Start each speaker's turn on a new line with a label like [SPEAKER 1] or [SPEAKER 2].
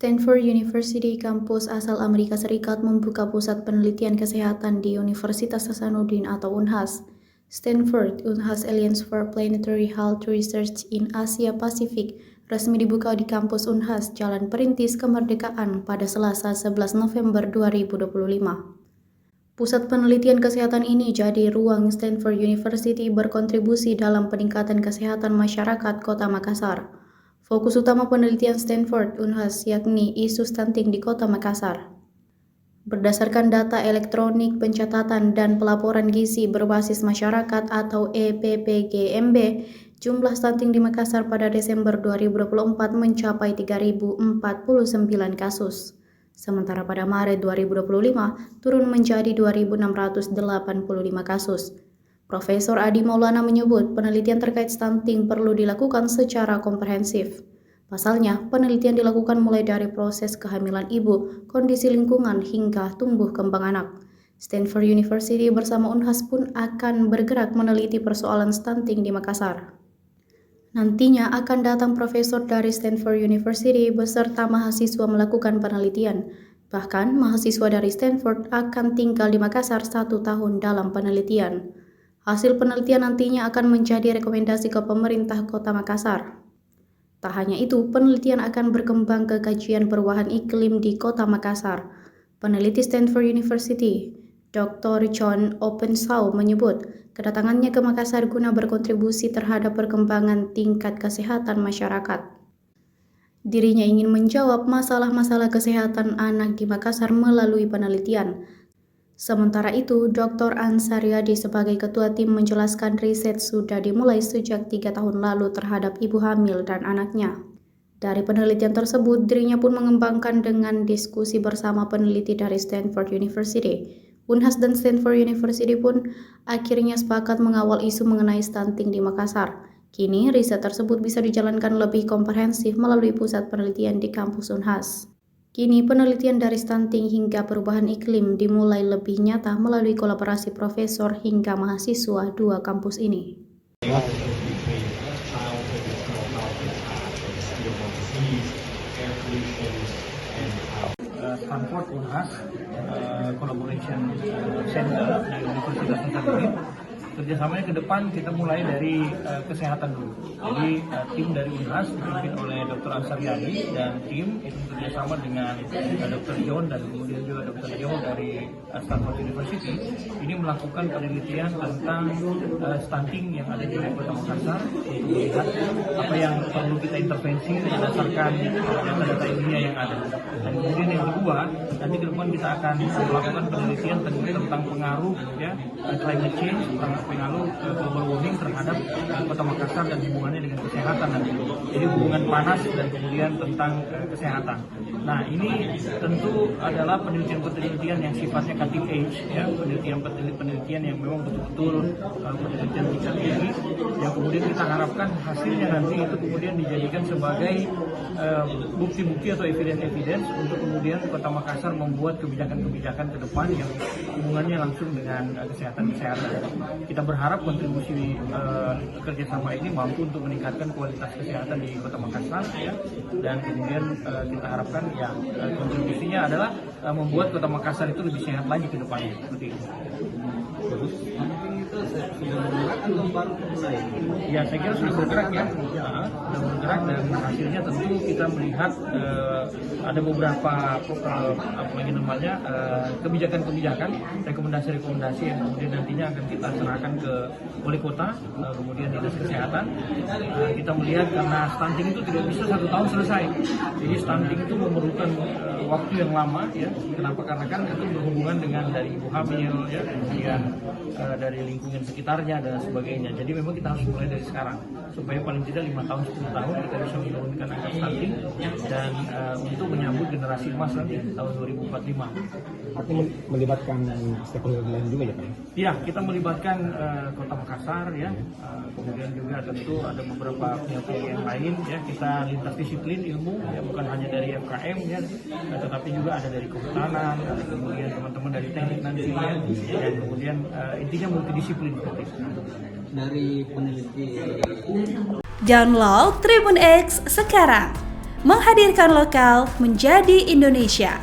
[SPEAKER 1] Stanford University, kampus asal Amerika Serikat, membuka pusat penelitian kesehatan di Universitas Hasanuddin atau UNHAS. Stanford UNHAS Alliance for Planetary Health Research in Asia Pacific resmi dibuka di kampus UNHAS Jalan Perintis Kemerdekaan pada Selasa 11 November 2025. Pusat penelitian kesehatan ini jadi ruang Stanford University berkontribusi dalam peningkatan kesehatan masyarakat Kota Makassar. Fokus utama penelitian Stanford UNHAS yakni isu stunting di Kota Makassar. Berdasarkan data elektronik pencatatan dan pelaporan gizi berbasis masyarakat atau EPPGMB, jumlah stunting di Makassar pada Desember 2024 mencapai 3.049 kasus. Sementara pada Maret 2025 turun menjadi 2.685 kasus. Profesor Adi Maulana menyebut penelitian terkait stunting perlu dilakukan secara komprehensif. Pasalnya, penelitian dilakukan mulai dari proses kehamilan ibu, kondisi lingkungan, hingga tumbuh kembang anak. Stanford University bersama UNHAS pun akan bergerak meneliti persoalan stunting di Makassar. Nantinya akan datang profesor dari Stanford University beserta mahasiswa melakukan penelitian. Bahkan, mahasiswa dari Stanford akan tinggal di Makassar 1 tahun dalam penelitian. Hasil penelitian nantinya akan menjadi rekomendasi ke pemerintah Kota Makassar. Tak hanya itu, penelitian akan berkembang ke kajian perubahan iklim di Kota Makassar. Peneliti Stanford University, Dr. John Openshaw menyebut, kedatangannya ke Makassar guna berkontribusi terhadap perkembangan tingkat kesehatan masyarakat. Dirinya ingin menjawab masalah-masalah kesehatan anak di Makassar melalui penelitian. Sementara itu, Dr. Ansariadi sebagai ketua tim menjelaskan riset sudah dimulai sejak 3 tahun lalu terhadap ibu hamil dan anaknya. Dari penelitian tersebut, dirinya pun mengembangkan dengan diskusi bersama peneliti dari Stanford University. UNHAS dan Stanford University pun akhirnya sepakat mengawal isu mengenai stunting di Makassar. Kini, riset tersebut bisa dijalankan lebih komprehensif melalui pusat penelitian di kampus UNHAS. Kini, penelitian dari stunting hingga perubahan iklim dimulai lebih nyata melalui kolaborasi profesor hingga mahasiswa dua kampus ini.
[SPEAKER 2] Stanford UNHAS Collaboration Center di Universitas Hasanuddin. Kerjasamanya ke depan kita mulai dari kesehatan dulu. Jadi tim dari UNHAS dipimpin oleh Dr. Ansariadi dan tim itu kerjasama dengan Dr. John dan kemudian juga Dr. John dari Stanford University ini melakukan penelitian tentang stunting yang ada di Kota Makassar untuk melihat apa yang perlu kita intervensi berdasarkan data-data ilmiah yang ada. Dan kemudian yang kedua, nanti ke depan kita akan melakukan penelitian tentang pengaruh climate change, tentang pengaruh global warming terhadap Kota Makassar dan hubungannya dengan kesehatan nanti. Jadi hubungan panas dan kemudian tentang kesehatan. Nah, ini tentu adalah penelitian-penelitian yang sifatnya cutting edge, ya, penelitian yang memang betul-betul penelitian tingkat tinggi, yang kemudian kita harapkan hasilnya nanti itu kemudian dijadikan sebagai bukti-bukti atau evidence untuk kemudian Kota Makassar membuat kebijakan-kebijakan ke depan yang hubungannya langsung dengan kesehatan. Kita berharap kontribusi kerjasama ini mampu untuk meningkatkan kualitas kesehatan di Kota Makassar, ya, dan kemudian kita harapkan kontribusinya adalah membuat Kota Makassar itu lebih sehat lagi ke depannya, seperti itu. Ya, saya kira sudah bergerak, ya, sudah bergerak, dan hasilnya tentu kita melihat ada beberapa kebijakan-kebijakan, rekomendasi-rekomendasi yang kemudian nantinya akan kita serahkan ke wali kota, kemudian dinas kesehatan. Kita melihat karena stunting itu tidak bisa 1 tahun selesai, jadi stunting itu memerlukan waktu yang lama, ya. Kenapa? Karena kan itu berhubungan dengan dari ibu hamil, ya, kemudian dari lingkungan sekitarnya dan sebagainya. Jadi memang kita harus mulai dari sekarang supaya paling tidak 5 tahun 10 tahun kita bisa menurunkan angka stunting dan untuk menyambut generasi emas nanti tahun 2045.
[SPEAKER 3] Artinya melibatkan stakeholder lain juga, ya, Pak?
[SPEAKER 2] Ya, kita melibatkan Kota Makassar, ya, kemudian juga tentu ada beberapa pihak-pihak yang lain, ya. Kita lintas disiplin ilmu, ya, bukan hanya dari FKM, ya, tetapi juga ada dari kehutanan, ada kemudian teman-teman dari teknik nanti, ya, dan kemudian intinya multidisiplin seperti itu.
[SPEAKER 4] Dari peneliti.
[SPEAKER 5] Download Tribun X sekarang,
[SPEAKER 4] Menghadirkan lokal menjadi Indonesia.